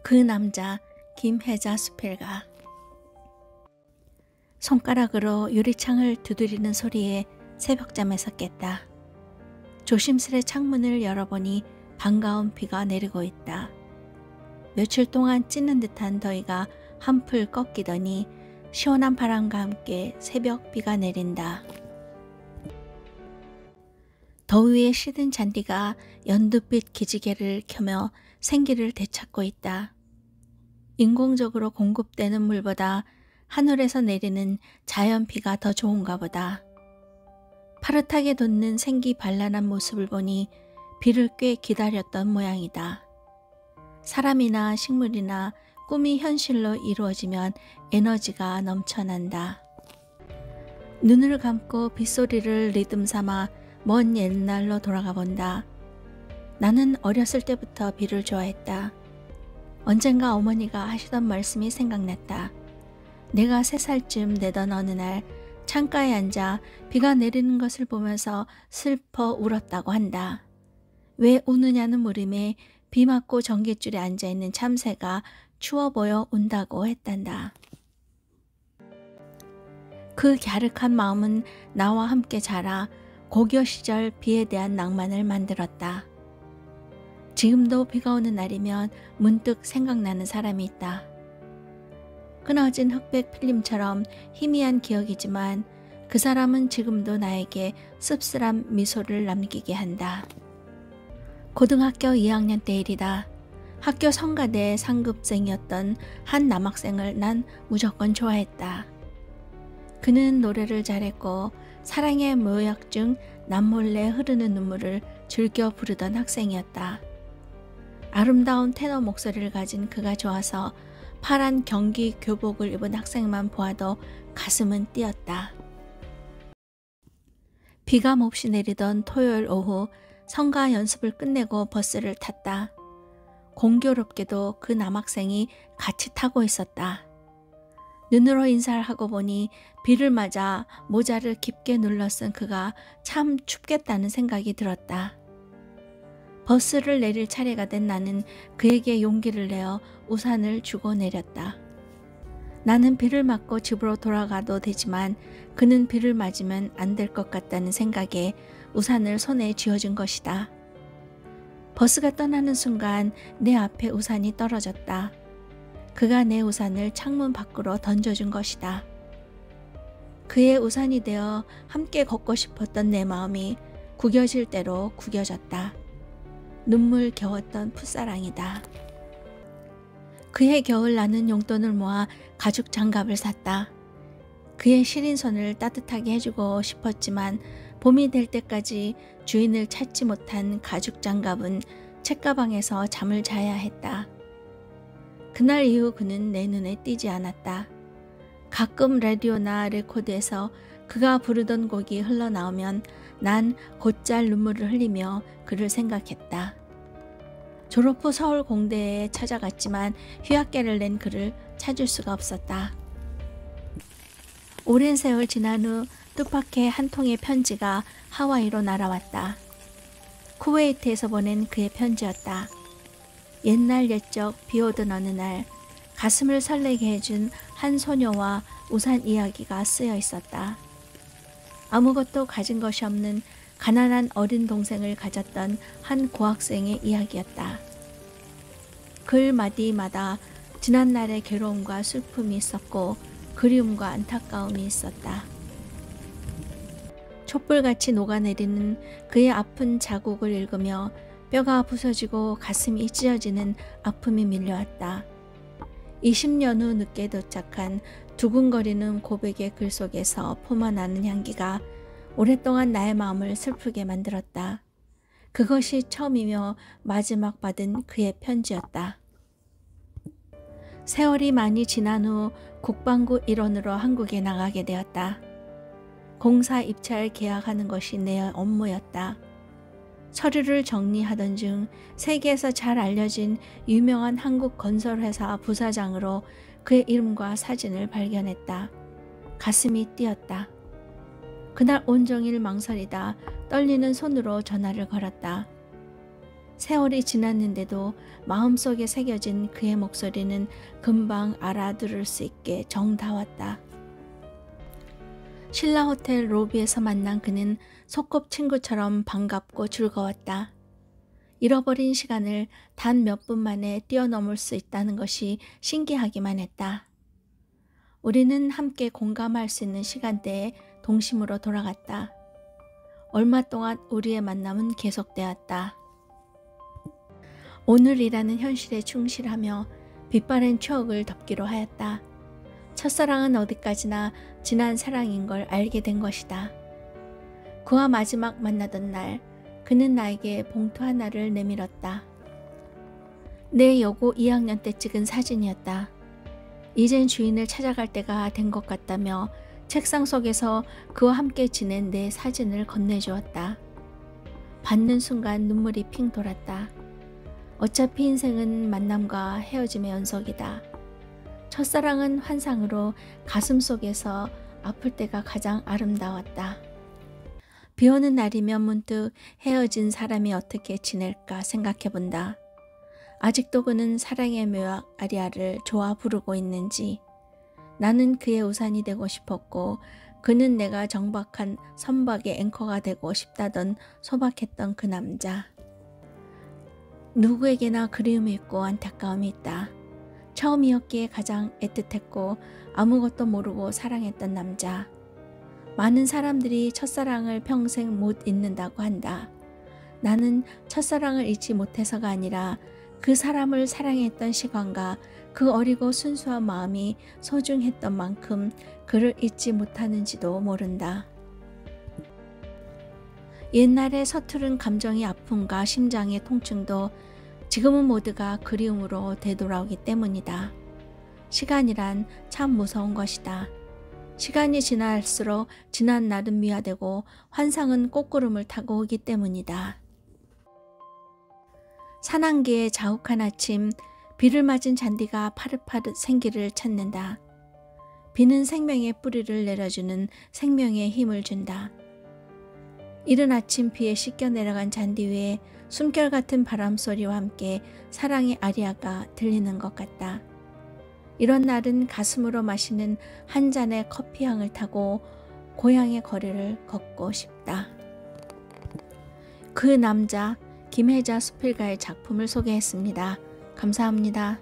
그 남자 김혜자 수필가. 손가락으로 유리창을 두드리는 소리에 새벽잠에서 깼다. 조심스레 창문을 열어보니 반가운 비가 내리고 있다. 며칠 동안 찌는 듯한 더위가 한풀 꺾이더니 시원한 바람과 함께 새벽 비가 내린다. 더위에 시든 잔디가 연두빛 기지개를 켜며 생기를 되찾고 있다. 인공적으로 공급되는 물보다 하늘에서 내리는 자연비가 더 좋은가 보다. 파릇하게 돋는 생기 발랄한 모습을 보니 비를 꽤 기다렸던 모양이다. 사람이나 식물이나 꿈이 현실로 이루어지면 에너지가 넘쳐난다. 눈을 감고 빗소리를 리듬 삼아 먼 옛날로 돌아가 본다. 나는 어렸을 때부터 비를 좋아했다. 언젠가 어머니가 하시던 말씀이 생각났다. 내가 3살쯤 되던 어느 날 창가에 앉아 비가 내리는 것을 보면서 슬퍼 울었다고 한다. 왜 우느냐는 물음에 비 맞고 전깃줄에 앉아있는 참새가 추워 보여 운다고 했단다. 그 갸륵한 마음은 나와 함께 자라 고교 시절 비에 대한 낭만을 만들었다. 지금도 비가 오는 날이면 문득 생각나는 사람이 있다. 끊어진 흑백 필름처럼 희미한 기억이지만 그 사람은 지금도 나에게 씁쓸한 미소를 남기게 한다. 고등학교 2학년 때 일이다. 학교 성가대 상급생이었던 한 남학생을 난 무조건 좋아했다. 그는 노래를 잘했고 사랑의 묘약 중 남몰래 흐르는 눈물을 즐겨 부르던 학생이었다. 아름다운 테너 목소리를 가진 그가 좋아서 파란 경기 교복을 입은 학생만 보아도 가슴은 뛰었다. 비가 몹시 내리던 토요일 오후 성가 연습을 끝내고 버스를 탔다. 공교롭게도 그 남학생이 같이 타고 있었다. 눈으로 인사를 하고 보니 비를 맞아 모자를 깊게 눌러 쓴 그가 참 춥겠다는 생각이 들었다. 버스를 내릴 차례가 된 나는 그에게 용기를 내어 우산을 주고 내렸다. 나는 비를 맞고 집으로 돌아가도 되지만 그는 비를 맞으면 안 될 것 같다는 생각에 우산을 손에 쥐어준 것이다. 버스가 떠나는 순간 내 앞에 우산이 떨어졌다. 그가 내 우산을 창문 밖으로 던져준 것이다. 그의 우산이 되어 함께 걷고 싶었던 내 마음이 구겨질 대로 구겨졌다. 눈물 겨웠던 풋사랑이다. 그해 겨울 나는 용돈을 모아 가죽 장갑을 샀다. 그의 시린 손을 따뜻하게 해주고 싶었지만 봄이 될 때까지 주인을 찾지 못한 가죽 장갑은 책가방에서 잠을 자야 했다. 그날 이후 그는 내 눈에 띄지 않았다. 가끔 라디오나 레코드에서 그가 부르던 곡이 흘러나오면 난 곧잘 눈물을 흘리며 그를 생각했다. 졸업 후 서울 공대에 찾아갔지만 휴학계를 낸 그를 찾을 수가 없었다. 오랜 세월 지난 후 뜻밖의 한 통의 편지가 하와이로 날아왔다. 쿠웨이트에서 보낸 그의 편지였다. 옛날 옛적 비오던 어느 날 가슴을 설레게 해준 한 소녀와 우산 이야기가 쓰여 있었다. 아무것도 가진 것이 없는 가난한 어린 동생을 가졌던 한 고학생의 이야기였다. 글 마디마다 지난날의 괴로움과 슬픔이 있었고 그리움과 안타까움이 있었다. 촛불같이 녹아내리는 그의 아픈 자국을 읽으며 뼈가 부서지고 가슴이 찢어지는 아픔이 밀려왔다. 20년 후 늦게 도착한 두근거리는 고백의 글 속에서 품어나는 향기가 오랫동안 나의 마음을 슬프게 만들었다. 그것이 처음이며 마지막 받은 그의 편지였다. 세월이 많이 지난 후 국방부 일원으로 한국에 나가게 되었다. 공사 입찰 계약하는 것이 내 업무였다. 서류를 정리하던 중 세계에서 잘 알려진 유명한 한국 건설회사 부사장으로 그의 이름과 사진을 발견했다. 가슴이 뛰었다. 그날 온종일 망설이다 떨리는 손으로 전화를 걸었다. 세월이 지났는데도 마음속에 새겨진 그의 목소리는 금방 알아들을 수 있게 정다웠다. 신라호텔 로비에서 만난 그는 소꿉친구처럼 반갑고 즐거웠다. 잃어버린 시간을 단 몇 분 만에 뛰어넘을 수 있다는 것이 신기하기만 했다. 우리는 함께 공감할 수 있는 시간대에 동심으로 돌아갔다. 얼마 동안 우리의 만남은 계속되었다. 오늘이라는 현실에 충실하며 빛바랜 추억을 덮기로 하였다. 첫사랑은 어디까지나 지난 사랑인 걸 알게 된 것이다. 그와 마지막 만나던 날, 그는 나에게 봉투 하나를 내밀었다. 내 여고 2학년 때 찍은 사진이었다. 이젠 주인을 찾아갈 때가 된 것 같다며 책상 속에서 그와 함께 지낸 내 사진을 건네주었다. 받는 순간 눈물이 핑 돌았다. 어차피 인생은 만남과 헤어짐의 연속이다. 첫사랑은 환상으로 가슴 속에서 아플 때가 가장 아름다웠다. 비오는 날이면 문득 헤어진 사람이 어떻게 지낼까 생각해본다. 아직도 그는 사랑의 묘약 아리아를 좋아 부르고 있는지. 나는 그의 우산이 되고 싶었고 그는 내가 정박한 선박의 앵커가 되고 싶다던 소박했던 그 남자. 누구에게나 그리움이 있고 안타까움이 있다. 처음이었기에 가장 애틋했고 아무것도 모르고 사랑했던 남자. 많은 사람들이 첫사랑을 평생 못 잊는다고 한다. 나는 첫사랑을 잊지 못해서가 아니라 그 사람을 사랑했던 시간과 그 어리고 순수한 마음이 소중했던 만큼 그를 잊지 못하는지도 모른다. 옛날의 서투른 감정의 아픔과 심장의 통증도 지금은 모두가 그리움으로 되돌아오기 때문이다. 시간이란 참 무서운 것이다. 시간이 지날수록 지난 날은 미화되고 환상은 꽃구름을 타고 오기 때문이다. 산안개의 자욱한 아침, 비를 맞은 잔디가 파릇파릇 생기를 찾는다. 비는 생명의 뿌리를 내려주는 생명의 힘을 준다. 이른 아침 비에 씻겨 내려간 잔디 위에 숨결 같은 바람소리와 함께 사랑의 아리아가 들리는 것 같다. 이런 날은 가슴으로 마시는 한 잔의 커피향을 타고 고향의 거리를 걷고 싶다. 그 남자 김혜자 수필가의 작품을 소개했습니다. 감사합니다.